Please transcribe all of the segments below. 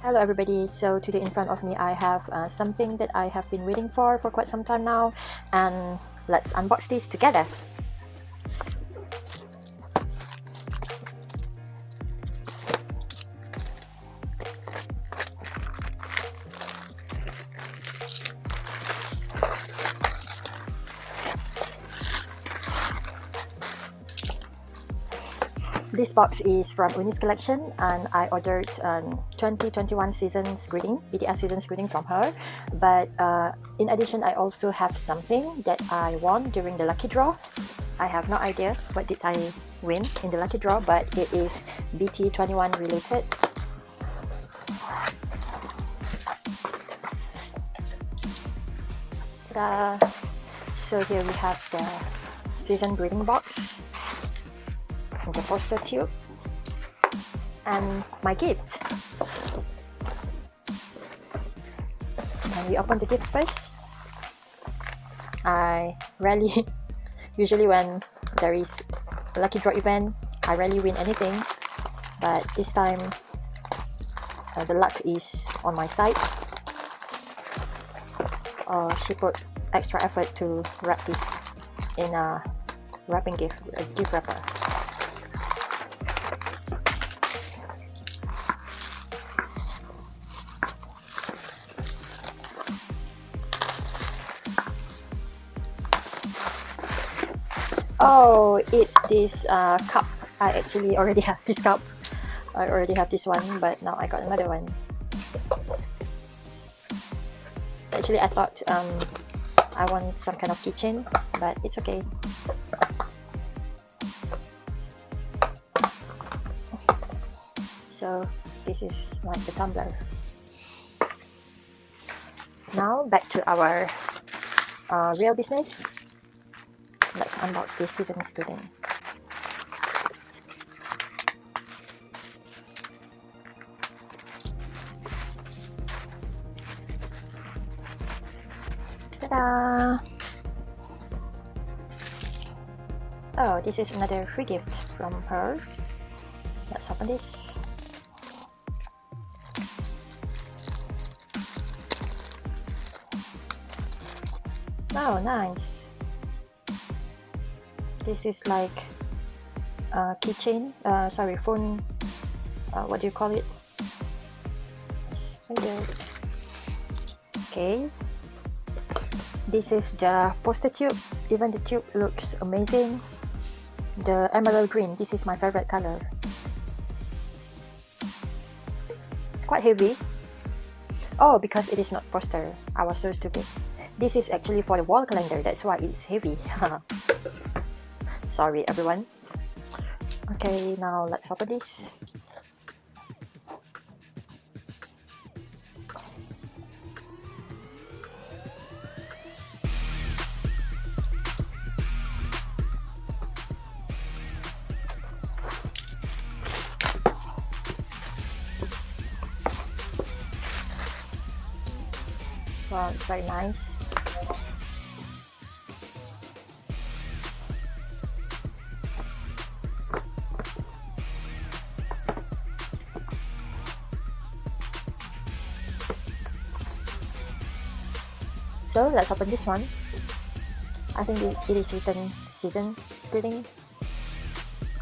Hello everybody, so today in front of me I have something that I have been waiting for quite some time now, and let's unbox this together. This box is from Uni's collection, and I ordered 2021 seasons greeting, BTS seasons greeting from her. But in addition, I also have something that I won during the lucky draw. I have no idea what did I win in the lucky draw, but it is BT21 related. Ta-da! So here we have the season greeting box, the poster tube, and my gift. And we open the gift first. I rarely, usually when there is a lucky draw event, I rarely win anything, but this time the luck is on my side. She put extra effort to wrap this in a wrapping gift wrapper. Oh, it's this cup. I actually already have this cup. I already have this one, but now I got another one. Actually, I thought I want some kind of keychain, but it's okay. So this is like the tumbler. Now back to our real business. Let's unbox this season greeting. Ta-da! Oh, this is another free gift from her. Let's open this. Oh, nice. This is like a keychain, sorry, phone, what do you call it? Yes, right there. Okay. This is the poster tube. Even the tube looks amazing. The emerald green, this is my favorite color. It's quite heavy. Oh, because it is not poster. I was so stupid. This is actually for the wall calendar, that's why it's heavy. Sorry everyone. Okay, now let's open this. Wow, it's very nice. So let's open this one. I think it is written season greeting.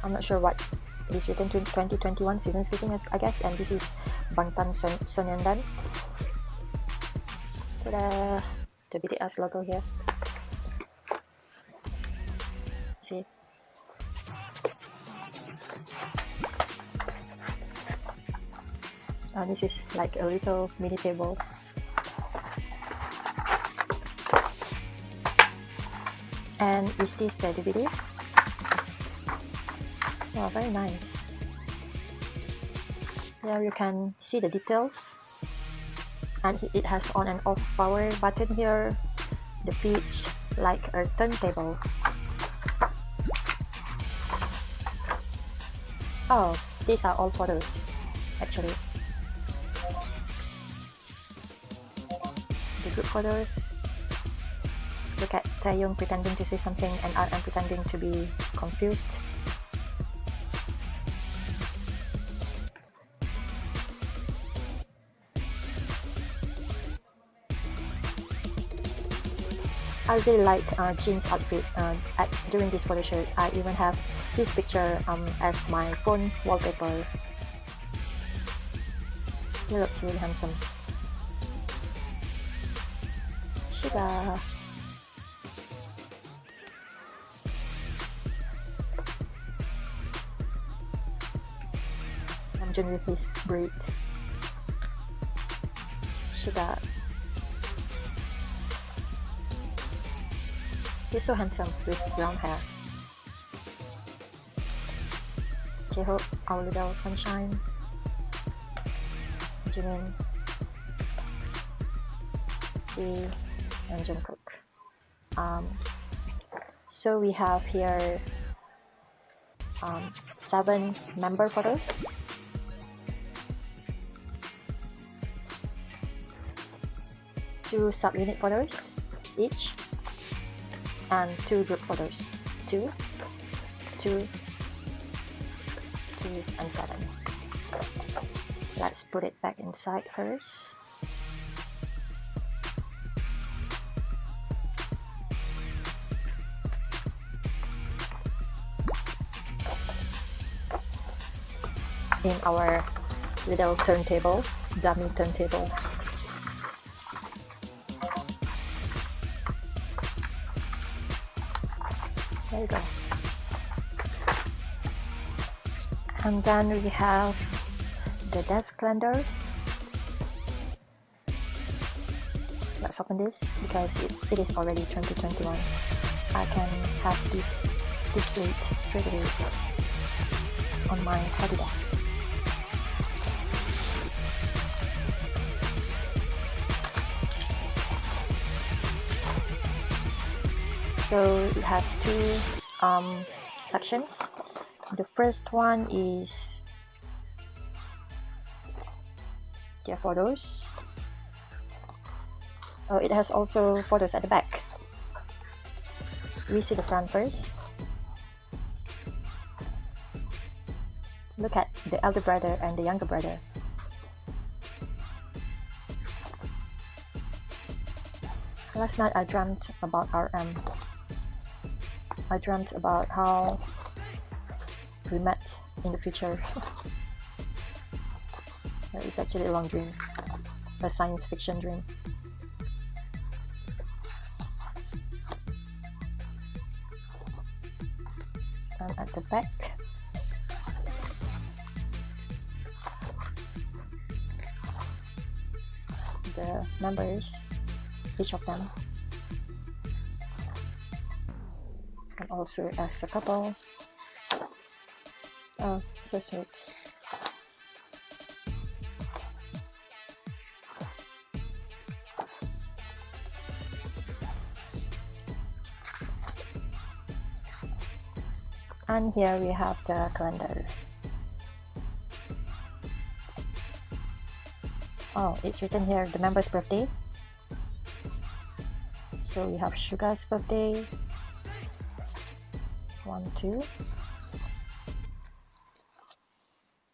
I'm not sure what it is written to 2021 season greeting, I guess, and this is Bangtan Sonyeondan. Ta-da! The BTS logo here. See? Oh, this is like a little mini table. And is this the DVD? Oh, very nice. There you can see the details. And it has on and off power button here. The pitch like a turntable. Oh, these are all photos, actually. The group photos. Look at Taeyong pretending to say something and RM pretending to be confused. I really like Jin's outfit during this photo shoot. I even have his picture as my phone wallpaper. He looks really handsome. Suga. Namjoon with his braid. Suga. He's so handsome with brown hair. Jaehook, our little sunshine. Jimin, G, and Jungkook. So we have here 7 member photos. Two subunit photos each, and 2 group photos. 2, 2, 2, and 7. Let's put it back inside first. In our little turntable, dummy turntable. There you go. And then we have the desk calendar. Let's open this because it is already 2021. I can have this displayed straight away on my study desk. So it has 2 sections. The first one is their photos. Oh, it has also photos at the back. We see the front first. Look at the elder brother and the younger brother. Last night I dreamt about RM. I dreamt about how we met in the future. It's actually a long dream, a science fiction dream. And at the back, the members, each of them, and also as a couple. Oh, so sweet. And here we have the calendar. Oh, it's written here the member's birthday. So we have Suga's birthday. 1, 2.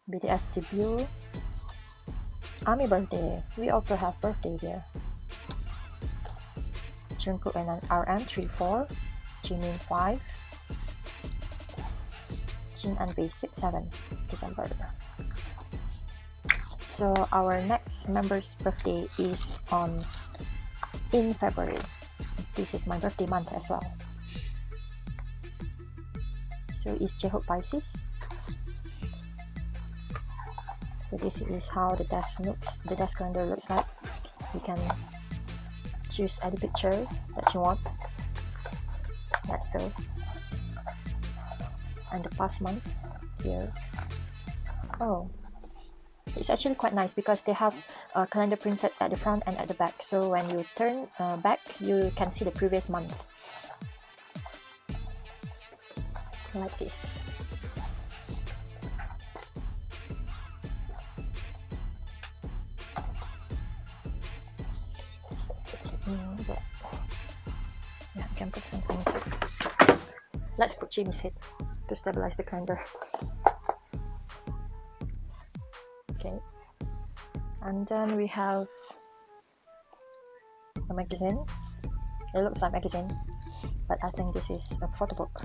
BTS debut. ARMY birthday. We also have birthday here. Jungkook and an RM 3, 4. Jimin 5. Jin and Base 6, 7 December. So our next member's birthday is in February. This is my birthday month as well. So is Jaehook Pisces. So this is how the desk looks. The desk calendar looks like. You can choose any picture that you want, like so. And the past month here. Oh, it's actually quite nice because they have a calendar printed at the front and at the back. So when you turn back, you can see the previous month. Like this. But yeah, I can put something. Let's put Jimmy's head to stabilize the calendar. Okay, and then we have a magazine. It looks like magazine, but I think this is a photo book.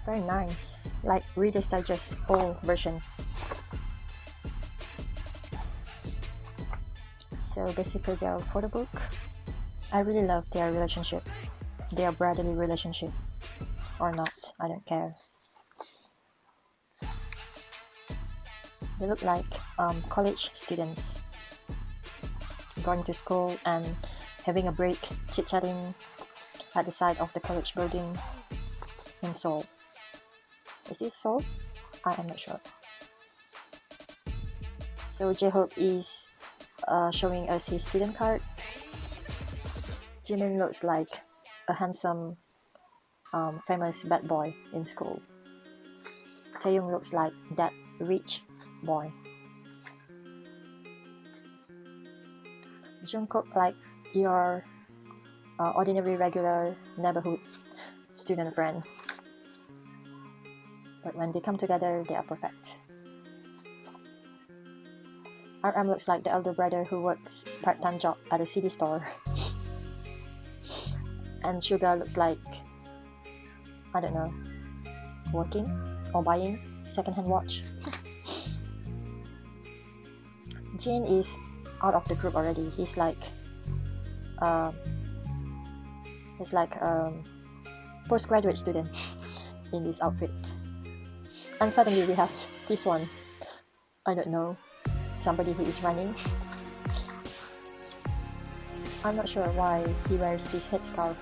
Very nice, like Reader's Digest old version. So basically their photo book. I really love their relationship, their brotherly relationship, or not, I don't care. They look like college students going to school and having a break, chit-chatting at the side of the college building in Seoul. Is this Seoul? I am not sure. So J-Hope is showing us his student card. Jimin looks like a handsome, famous bad boy in school. Taeyong looks like that rich boy. Jungkook like your ordinary, regular neighborhood student friend. But when they come together, they are perfect. RM looks like the elder brother who works part-time job at a CD store. And Suga looks like, I don't know, working or buying second-hand watch. Jin is out of the group already. He's like postgraduate student in this outfit. And suddenly we have this one, I don't know, somebody who is running. I'm not sure why he wears this headscarf.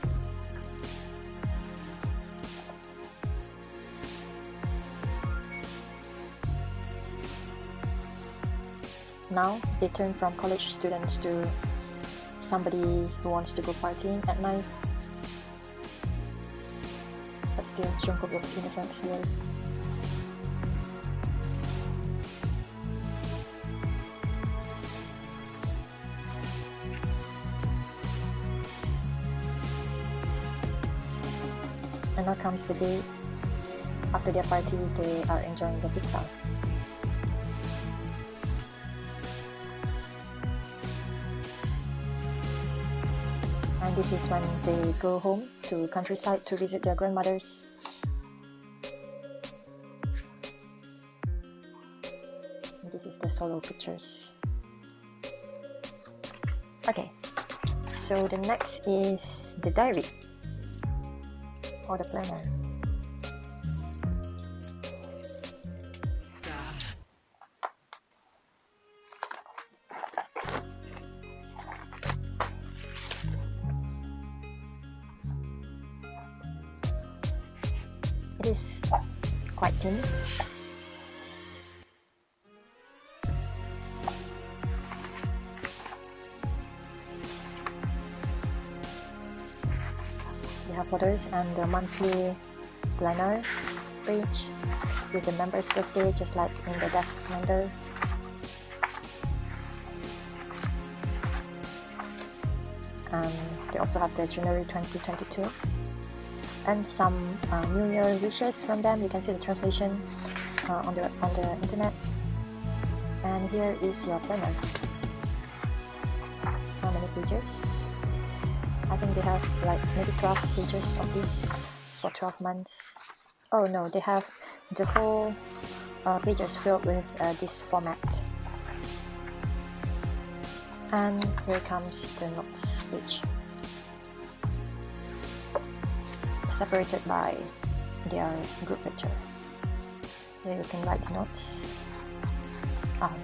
Now they turn from college students to somebody who wants to go partying at night. But still, Jungkook looks innocent here. And now comes the day after their party, they are enjoying the pizza. And this is when they go home to countryside to visit their grandmothers. And this is the solo pictures. Okay, so the next is the diary or the planner. It is quite thin. They have photos and the monthly planner page with the member's birthday, just like in the desk calendar. And they also have the January 2022 and some New Year wishes from them. You can see the translation on the internet. And here is your planner. How many pages? I think they have like maybe 12 pages of this for 12 months. Oh no, they have the whole pages filled with this format. And here comes the notes page, separated by their group picture. Here you can write the notes.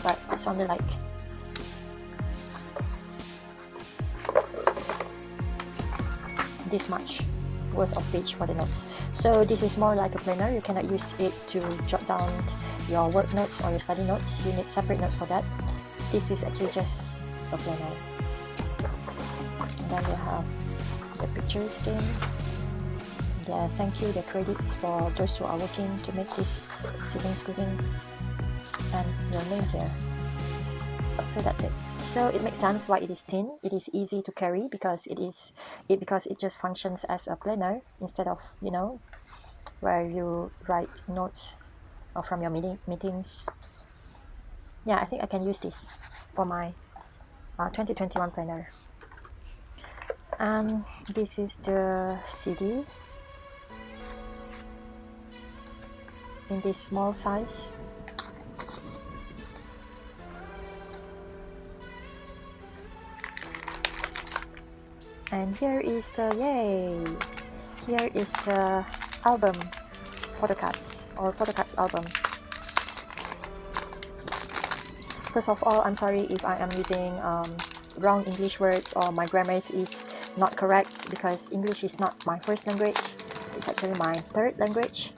But it's only like this much worth of page for the notes. So this is more like a planner. You cannot use it to jot down your work notes or your study notes. You need separate notes for that. This is actually just a planner. And then they have the pictures again. The thank you, the credits for those who are working to make this siblings greeting, and your name here. So that's it. So it makes sense why it is thin. It is easy to carry because it just functions as a planner instead of, you know, where you write notes from your meetings. Yeah, I think I can use this for my 2021 planner. And this is the CD in this small size. And here is the here is the album, photo cards album. First of all, I'm sorry if I am using wrong English words or my grammar is not correct, because English is not my first language. It's actually my third language.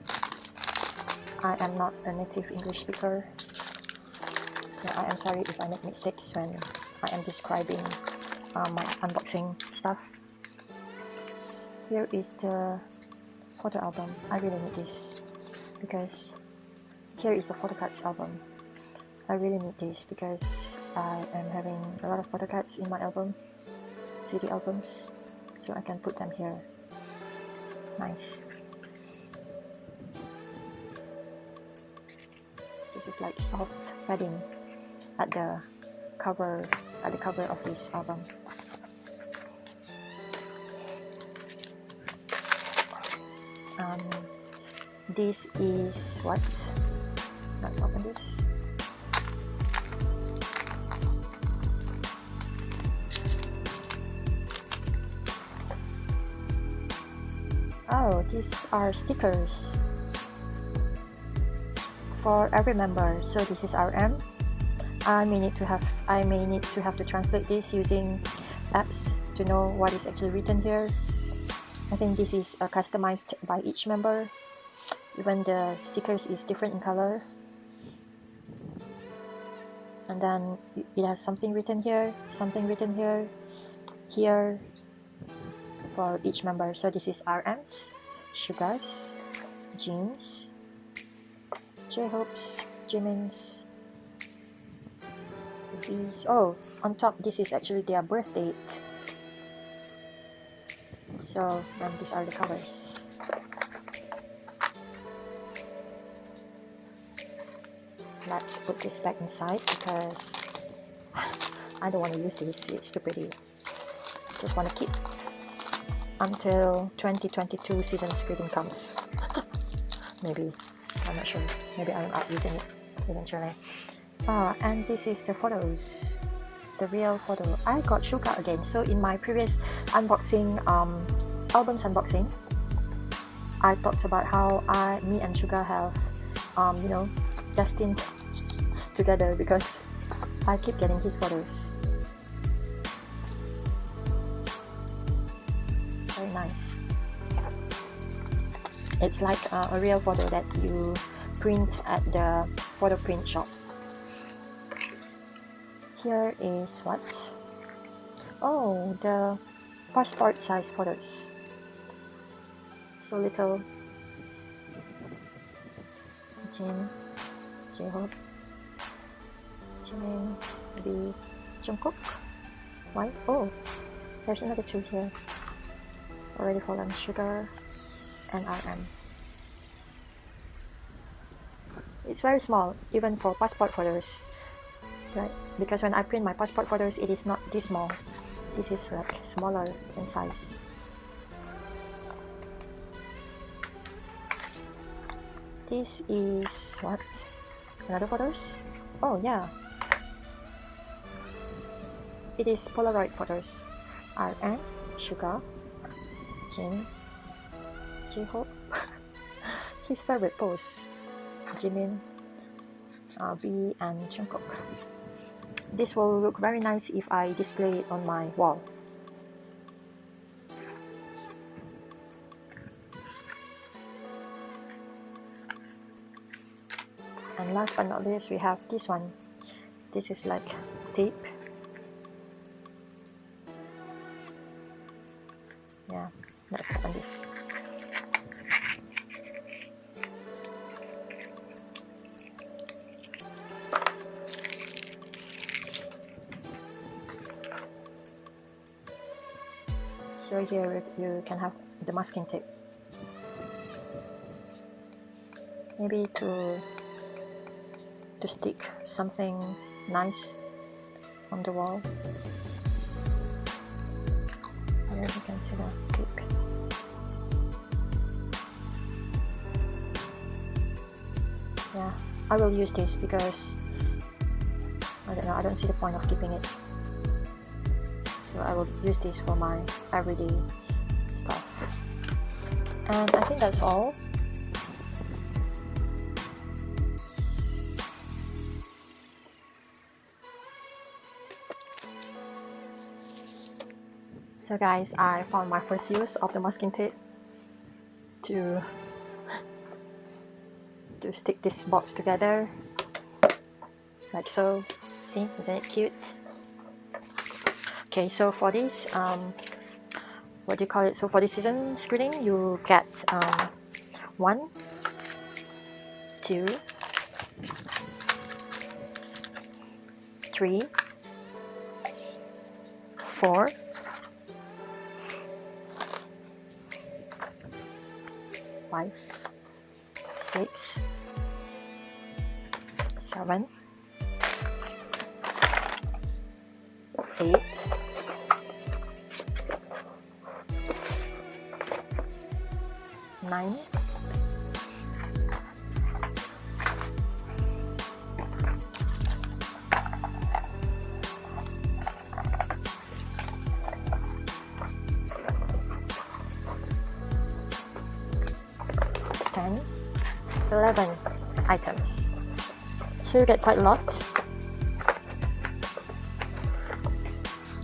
I am not a native English speaker, so I am sorry if I make mistakes when I am describing my unboxing stuff. Here is the photo album. I really need this because here is the photo cards album. I really need this because I am having a lot of photo cards in my album, CD albums, so I can put them here. Nice. This is like soft padding at the cover of this album. This is what? Let's open this. Oh, these are stickers for every member. So this is RM. I may need to have to translate this using apps to know what is actually written here. I think this is customized by each member. Even the stickers is different in color. And then it has something written here, here for each member. So this is RMs, Sugars, Jeans, J-Hopes, Jimin's, these. Oh, on top this is actually their birth date. So then these are the covers. Let's put this back inside because I don't want to use this. It's too pretty. Just want to keep until 2022 season's greeting comes. Maybe, I'm not sure. Maybe I'm out using it eventually. And this is the photos, the real photo. I got Suga again. So in my previous unboxing, albums unboxing, I talked about how me and Suga have, you know, destined together because I keep getting his photos. Very nice. It's like a real photo that you print at the photo print shop. Here is what? Oh, the passport size photos. So little. Jin, J-Hope, Jimin, B, Jungkook, white. Oh, there's another two here. Already fallen, Sugar, and RM. It's very small, even for passport photos, right? Because when I print my passport photos, it is not this small. This is like smaller in size. This is what? Another photos? Oh yeah. It is Polaroid photos. RM, Suga, Jin, J-Hope, his favorite pose, Jimin, B, and Jungkook. This will look very nice if I display it on my wall. And last but not least, we have this one. This is like tape. Yeah, let's open this. So here you can have the masking tape. maybe to stick something nice on the wall. Here you can see the tip. Yeah, I will use this because I don't know, I don't see the point of keeping it. So I will use this for my everyday stuff. And I think that's all. So guys, I found my first use of the masking tape to stick this box together, like so. See, isn't it cute? Okay, so for this, what do you call it? So for this season screening, you get 1, 2, 3, 4, 5, 6, 7, 8, 9, 10, 11 items. So you get quite a lot.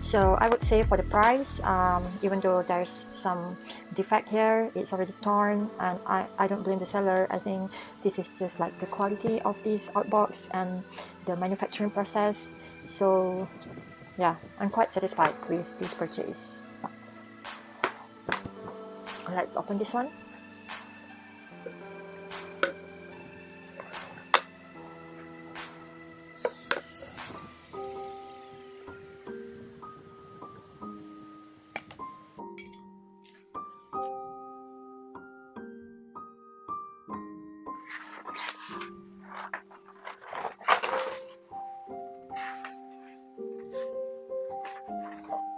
So I would say for the price, even though there's some defect here, it's already torn, and I don't blame the seller. I think this is just like the quality of this outbox and the manufacturing process. So yeah, I'm quite satisfied with this purchase. Let's open this one.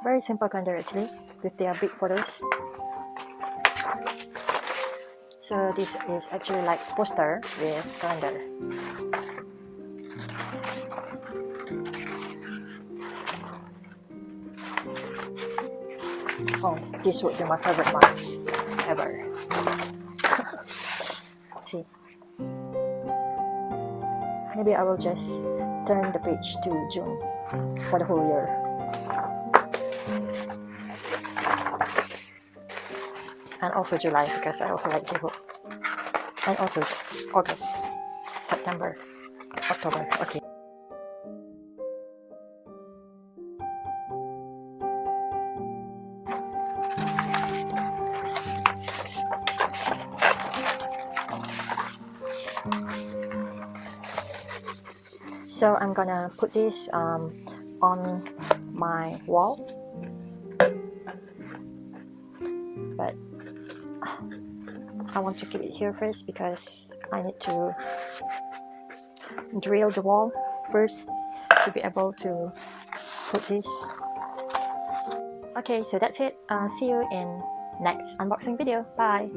Very simple calendar actually, with their big photos. So this is actually like poster with calendar. Oh, this would be my favorite month ever. See, maybe I will just turn the page to June for the whole year. And also July, because I also like J-Hope. And also August, September, October. Okay. So I'm gonna put this on my wall, but I want to keep it here first because I need to drill the wall first to be able to put this. Okay, so that's it. See you in next unboxing video. Bye.